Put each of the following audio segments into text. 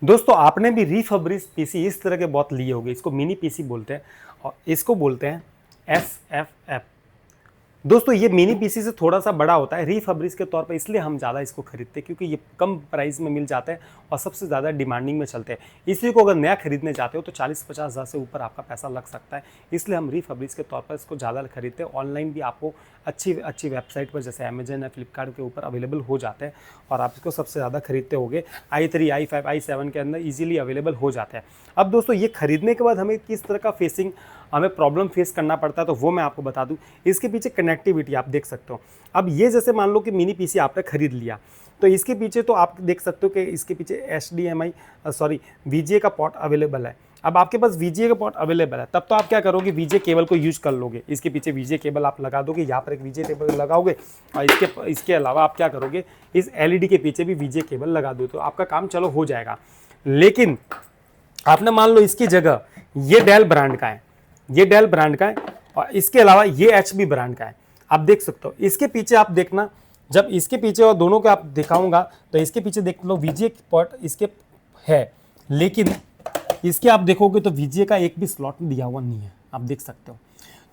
दोस्तों आपने भी रीफर्बिश पीसी इस तरह के बहुत लिए होंगे। इसको मिनी पीसी बोलते हैं और इसको बोलते हैं SFF। दोस्तों ये मिनी पीसी से थोड़ा सा बड़ा होता है रीफर्बिश के तौर पर, इसलिए हम ज़्यादा इसको खरीदते हैं क्योंकि ये कम प्राइस में मिल जाता है और सबसे ज़्यादा डिमांडिंग में चलते हैं। इसी को अगर नया खरीदने जाते हो तो 40-50 हज़ार से ऊपर आपका पैसा लग सकता है, इसलिए हम रीफर्बिश के तौर पर इसको ज़्यादा खरीदते हैं। ऑनलाइन भी आपको अच्छी अच्छी वेबसाइट पर जैसे अमेजन या फ्लिपकार्ट के ऊपर अवेलेबल हो जाते हैं और आप इसको सबसे ज़्यादा खरीदते होंगे। i3, i5, i7 के अंदर ईजिली अवेलेबल हो जाते हैं। अब दोस्तों ये खरीदने के बाद हमें किस तरह का हमें प्रॉब्लम फेस करना पड़ता है तो वो मैं आपको बता दूं। इसके पीछे कनेक्टिविटी आप देख सकते हो। अब ये जैसे मान लो कि मिनी पीसी आपने खरीद लिया तो इसके पीछे तो आप देख सकते हो कि इसके पीछे VGA का पोर्ट अवेलेबल है। अब आपके पास VGA का पोर्ट अवेलेबल है तब तो आप क्या करोगे, VGA केबल को यूज कर लोगे। इसके पीछे VGA केबल आप लगा दोगे, यहाँ पर एक VGA केबल लगाओगे और इसके अलावा आप क्या करोगे, इस LED के पीछे भी VGA केबल लगा दो तो आपका काम चलो हो जाएगा। लेकिन आपने मान लो इसकी जगह ये डेल ब्रांड का है, ये डेल ब्रांड का है और इसके अलावा ये HP ब्रांड का है। आप देख सकते हो इसके पीछे, आप देखना जब इसके पीछे और दोनों को आप दिखाऊंगा तो इसके पीछे देख लो VGA पोर्ट इसके है, लेकिन इसके आप देखोगे तो VGA का एक भी स्लॉट दिया हुआ नहीं है। आप देख सकते हो।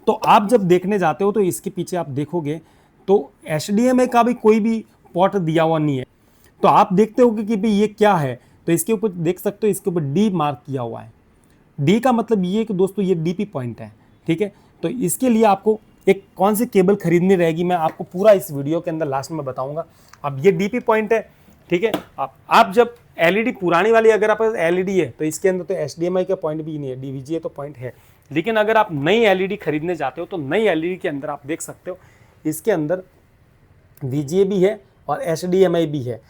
तो आप जब देखने जाते हो तो इसके पीछे आप देखोगे तो HDMI का भी कोई भी पोर्ट दिया हुआ नहीं है। तो आप देखते होगे कि भाई ये क्या है, तो इसके ऊपर देख सकते हो इसके ऊपर D मार्क किया हुआ है। डी का मतलब ये कि दोस्तों ये DP पॉइंट है, ठीक है। तो इसके लिए आपको एक कौन सी केबल खरीदनी रहेगी मैं आपको पूरा इस वीडियो के अंदर लास्ट में बताऊंगा। अब ये DP पॉइंट है, ठीक है। आप जब LED पुरानी वाली अगर आप LED है तो इसके अंदर तो HDMI का पॉइंट भी नहीं है, VGA तो पॉइंट है। लेकिन अगर आप नई LED खरीदने जाते हो तो नई LED के अंदर आप देख सकते हो इसके अंदर VGA भी है और HDMI भी है,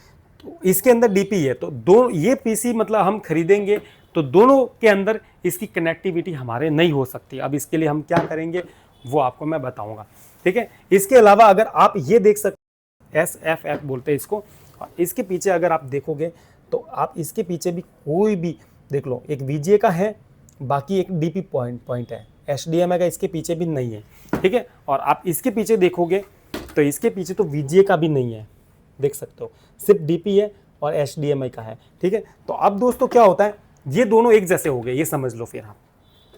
तो इसके अंदर DP है। तो दो ये पीसी मतलब हम खरीदेंगे तो दोनों के अंदर इसकी कनेक्टिविटी हमारे नहीं हो सकती। अब इसके लिए हम क्या करेंगे वो आपको मैं बताऊंगा, ठीक है। इसके अलावा अगर आप ये देख सकते SFF बोलते हैं इसको, और इसके पीछे अगर आप देखोगे तो आप इसके पीछे भी कोई भी देख लो, एक VGA का है, बाकी एक DP पॉइंट है, HDMI का इसके पीछे भी नहीं है, ठीक है। और आप इसके पीछे देखोगे तो इसके पीछे तो VGA का भी नहीं है, देख सकते हो, सिर्फ DP है और HDMI का है, ठीक है। तो अब दोस्तों क्या होता है, ये दोनों एक जैसे हो गए, ये समझ लो फिर आप,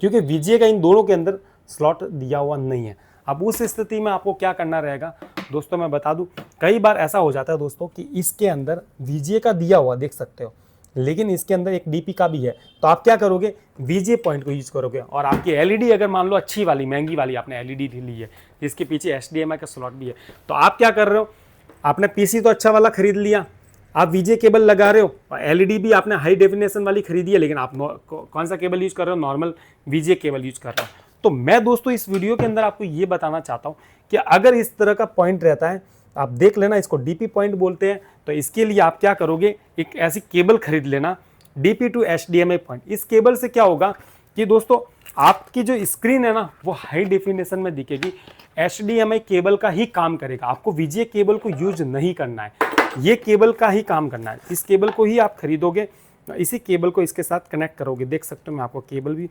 क्योंकि VGA का इन दोनों के अंदर स्लॉट दिया हुआ नहीं है। अब उस स्थिति में आपको क्या करना रहेगा दोस्तों, मैं बता दूं, कई बार ऐसा हो जाता है दोस्तों कि इसके अंदर VGA का दिया हुआ देख सकते हो, लेकिन इसके अंदर एक DP का भी है। तो आप क्या करोगे, VGA पॉइंट को यूज करोगे और आपकी LED अगर मान लो अच्छी वाली महंगी वाली आपने LED ली है जिसके पीछे HDMI का स्लॉट भी है, तो आप क्या कर रहे हो, आपने पीसी तो अच्छा वाला खरीद लिया, आप VGA केबल लगा रहे हो और LED भी आपने हाई डेफिनेशन वाली खरीदी है, लेकिन आप कौन सा केबल यूज कर रहे हो, नॉर्मल VGA केबल यूज कर रहे हो। तो मैं दोस्तों इस वीडियो के अंदर आपको ये बताना चाहता हूं कि अगर इस तरह का पॉइंट रहता है, आप देख लेना, इसको DP पॉइंट बोलते हैं। तो इसके लिए आप क्या करोगे, एक ऐसी केबल खरीद लेना DP to HDMI पॉइंट। इस केबल से क्या होगा कि दोस्तों आपकी जो स्क्रीन है ना वो हाई डेफिनेशन में दिखेगी, HDMI केबल का ही काम करेगा, आपको VGA केबल को यूज नहीं करना है, ये केबल का ही काम करना है। इस केबल को ही आप खरीदोगे, इसी केबल को इसके साथ कनेक्ट करोगे। देख सकते हो, मैं आपको केबल भी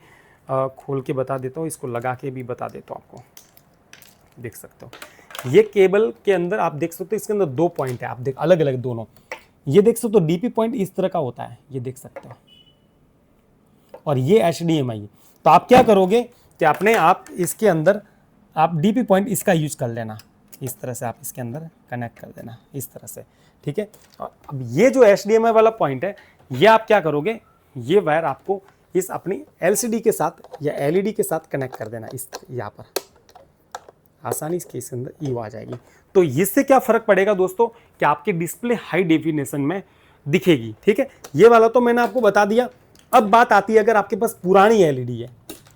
खोल के बता देता हूँ, इसको लगा के भी बता देता हूँ आपको। देख सकते हो ये केबल के अंदर आप देख सकते हो इसके अंदर दो पॉइंट है, आप देख अलग अलग दोनों, ये देख सकते हो DP पॉइंट इस तरह का होता है, ये देख सकते हो, और ये HDMI। तो आप क्या करोगे कि अपने आप इसके अंदर आप DP पॉइंट इसका यूज कर लेना, इस तरह से आप इसके अंदर कनेक्ट कर देना इस तरह से, ठीक है। और अब ये जो HDMI वाला पॉइंट है, ये आप क्या करोगे, ये वायर आपको इस अपनी LCD के साथ या LED के साथ कनेक्ट कर देना, इस यहाँ पर आसानी से इसके अंदर ईव आ जाएगी। तो इससे क्या फर्क पड़ेगा दोस्तों कि आपकी डिस्प्ले हाई डेफिनेशन में दिखेगी, ठीक है। ये वाला तो मैंने आपको बता दिया। अब बात आती है अगर आपके पास पुरानी LED है,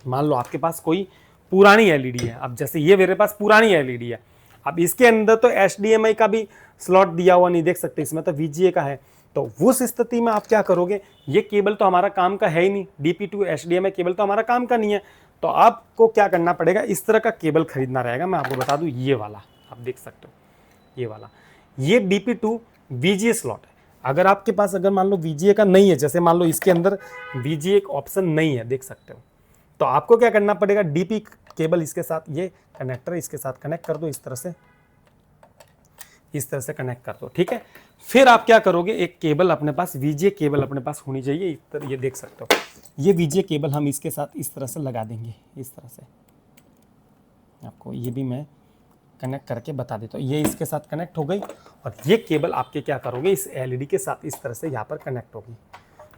मान लो आपके पास कोई पुरानी LED है, अब जैसे ये मेरे पास पुरानी LED है, अब इसके अंदर तो HDMI का भी स्लॉट दिया हुआ नहीं, देख सकते इसमें तो VGA का है। तो उस स्थिति में आप क्या करोगे, ये केबल तो हमारा काम का है ही नहीं, DP to HDMI केबल तो हमारा काम का नहीं है, तो आपको क्या करना पड़ेगा, इस तरह का केबल खरीदना रहेगा। मैं आपको बता दूं, ये वाला आप देख सकते हो, ये वाला, ये DP to VGA स्लॉट है। अगर आपके पास अगर मान लो VGA का नहीं है, जैसे मान लो इसके अंदर VGA एक ऑप्शन नहीं है, देख सकते हो, तो आपको क्या करना पड़ेगा, DP केबल इसके साथ, ये कनेक्टर इसके साथ कनेक्ट कर दो इस तरह से, इस तरह से कनेक्ट कर दो, ठीक है। फिर आप क्या करोगे, एक केबल अपने पास, वीजे केबल अपने पास होनी चाहिए। इस तरह ये देख सकते हो, ये वीजे केबल हम इसके साथ इस तरह से लगा देंगे, इस तरह से। आपको ये भी मैं कनेक्ट करके बता देता हूँ। ये इसके साथ कनेक्ट हो गई और ये केबल आपके क्या करोगे, इस एलईडी के साथ इस तरह से यहाँ पर कनेक्ट होगी।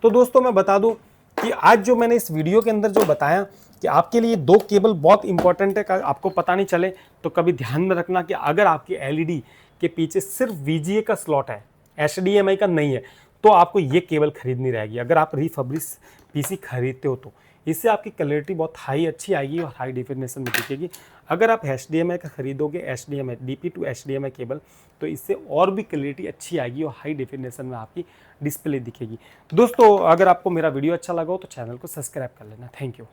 तो दोस्तों मैं बता दूं कि आज जो मैंने इस वीडियो के अंदर जो बताया कि आपके लिए 2 केबल बहुत इंपॉर्टेंट है, आपको पता नहीं चले तो कभी ध्यान में रखना कि अगर आपकी एलईडी के पीछे सिर्फ वीजीए का स्लॉट है, एचडीएमआई का नहीं है, तो आपको ये केबल खरीदनी रहेगी अगर आप रीफर्बिश पीसी खरीदते हो तो। इससे आपकी क्लैरिटी बहुत हाई अच्छी आएगी और हाई डेफिनेशन में दिखेगी। अगर आप HDMI का खरीदोगे, HDMI DP to HDMI cable, तो इससे और भी क्लैरिटी अच्छी आएगी और हाई डेफिनेशन में आपकी डिस्प्ले दिखेगी। दोस्तों अगर आपको मेरा वीडियो अच्छा लगा हो तो चैनल को सब्सक्राइब कर लेना। Thank you.